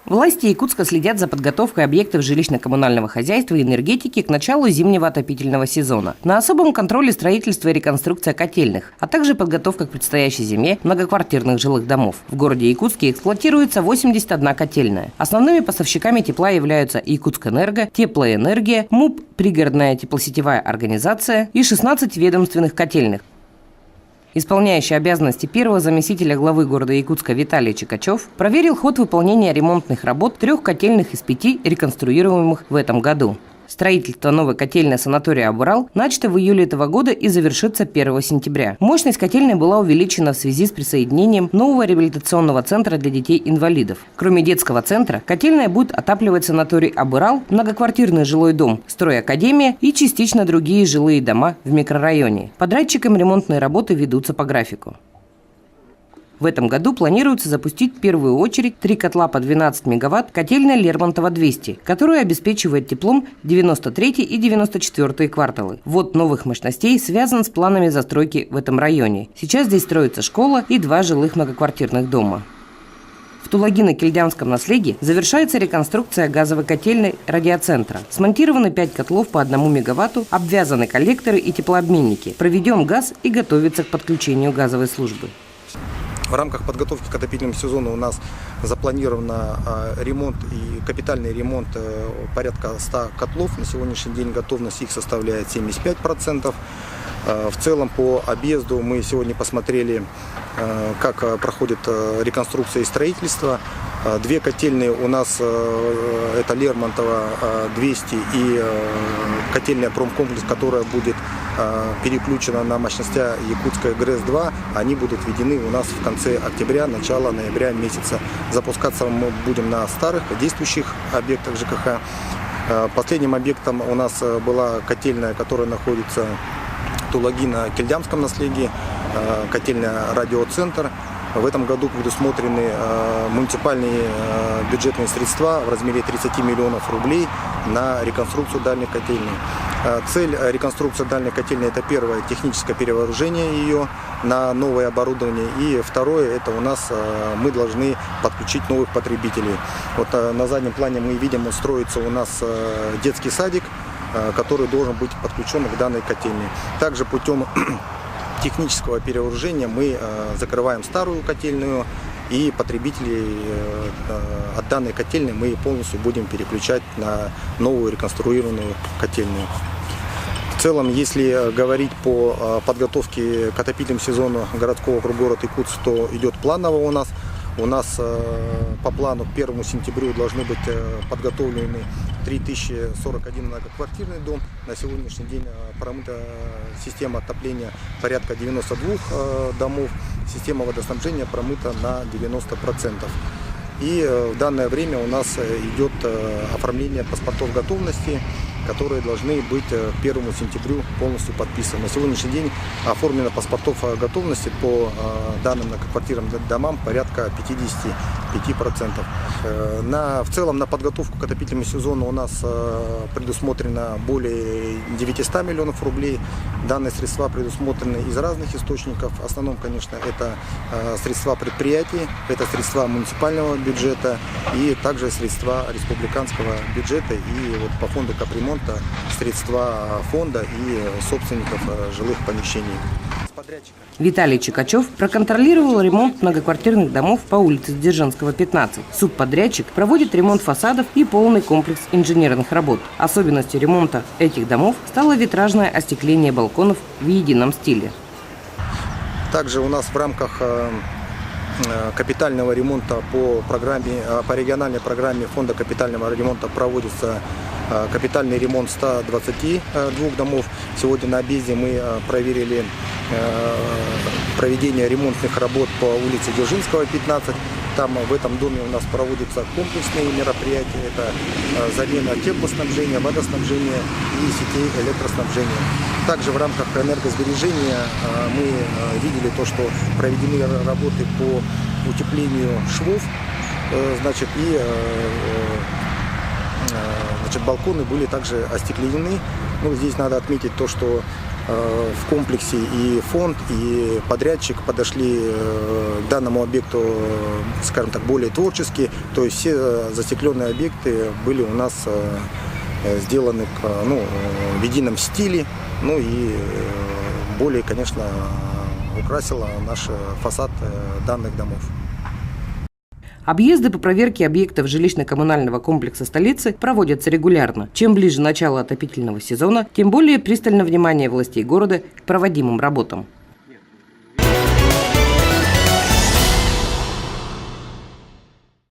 Власти Якутска следят за подготовкой объектов жилищно-коммунального хозяйства и энергетики к началу зимнего отопительного сезона. На особом контроле строительство и реконструкция котельных, а также подготовка к предстоящей зиме многоквартирных жилых домов. В городе Якутске эксплуатируется 81 котельная. Основными поставщиками тепла являются Якутскэнерго, Теплоэнергия, МУП, Пригородная теплосетевая организация и 16 ведомственных котельных. Исполняющий обязанности первого заместителя главы города Якутска Виталий Чикачев проверил ход выполнения ремонтных работ 3 котельных из 5 реконструируемых в этом году. Строительство новой котельной санатория «Абурал» начато в июле этого года и завершится 1 сентября. Мощность котельной была увеличена в связи с присоединением нового реабилитационного центра для детей-инвалидов. Кроме детского центра, котельная будет отапливать санаторий «Абурал», многоквартирный жилой дом, стройакадемия и частично другие жилые дома в микрорайоне. Подрядчикам ремонтные работы ведутся по графику. В этом году планируется запустить в первую очередь 3 котла по 12 мегаватт котельная Лермонтова-200, которая обеспечивает теплом 93 и 94 кварталы. Ввод новых мощностей связан с планами застройки в этом районе. Сейчас здесь строится школа и 2 жилых многоквартирных дома. В Тулагино-Кильдянском наследии завершается реконструкция газовой котельной радиоцентра. Смонтированы 5 котлов по 1 мегаватту, обвязаны коллекторы и теплообменники. Проведем газ и готовится к подключению газовой службы. В рамках подготовки к отопительному сезону у нас запланирован ремонт и капитальный ремонт порядка 100 котлов. На сегодняшний день готовность их составляет 75%. В целом по объезду мы сегодня посмотрели, как проходит реконструкция и строительство. 2 котельные у нас, это Лермонтова-200 и котельная Промкомплекс, которая будет переключена на мощности Якутская ГРЭС-2. Они будут введены у нас в конце октября, начало ноября месяца. Запускаться мы будем на старых действующих объектах ЖКХ. Последним объектом у нас была котельная, которая находится в Тулагино-Кильдянском наследии, котельная «Радиоцентр». В этом году предусмотрены муниципальные бюджетные средства в размере 30 миллионов рублей на реконструкцию дальних котельных. Цель реконструкции дальней котельной – это первое – техническое перевооружение ее на новое оборудование. И второе – это у нас мы должны подключить новых потребителей. Вот на заднем плане мы видим, строится у нас детский садик, который должен быть подключен к данной котельной. Также путем технического перевооружения мы закрываем старую котельную, и потребителей от данной котельной мы полностью будем переключать на новую реконструированную котельную. В целом, если говорить по подготовке к отопительному сезону городского округа город Якутск, то идет планово у нас. У нас по плану к 1 сентябрю должны быть подготовлены 3041 многоквартирный дом. На сегодняшний день промыта система отопления порядка 92 домов. Система водоснабжения промыта на 90%. И в данное время у нас идет оформление паспортов готовности, которые должны быть к 1 сентябрю полностью подписаны. На сегодняшний день оформлено паспортов готовности по данным многоквартирным домам порядка 55%. В целом на подготовку к отопительному сезону у нас предусмотрено более 900 миллионов рублей. Данные средства предусмотрены из разных источников. В основном, конечно, это средства предприятий, это средства муниципального бюджета и также средства республиканского бюджета и вот по фонду капремонта средства фонда и собственников жилых помещений. Виталий Чикачев проконтролировал ремонт многоквартирных домов по улице Дзержинского, 15. Субподрядчик проводит ремонт фасадов и полный комплекс инженерных работ. Особенностью ремонта этих домов стало витражное остекление балконов в едином стиле. Также у нас в рамках капитального ремонта по региональной программе фонда капитального ремонта проводится капитальный ремонт 122 домов. Сегодня на объезде мы проверили проведение ремонтных работ по улице Дзержинского, 15. Там в этом доме у нас проводятся комплексные мероприятия. Это замена теплоснабжения, водоснабжения и сетей электроснабжения. Также в рамках энергосбережения мы видели то, что проведены работы по утеплению швов, балконы были также остекленены. Здесь надо отметить то, что в комплексе и фонд, и подрядчик подошли к данному объекту, скажем так, более творчески. То есть все застекленные объекты были у нас сделаны в едином стиле, и более, конечно, украсила наш фасад данных домов. Объезды по проверке объектов жилищно-коммунального комплекса столицы проводятся регулярно. Чем ближе начало отопительного сезона, тем более пристальное внимание властей города к проводимым работам.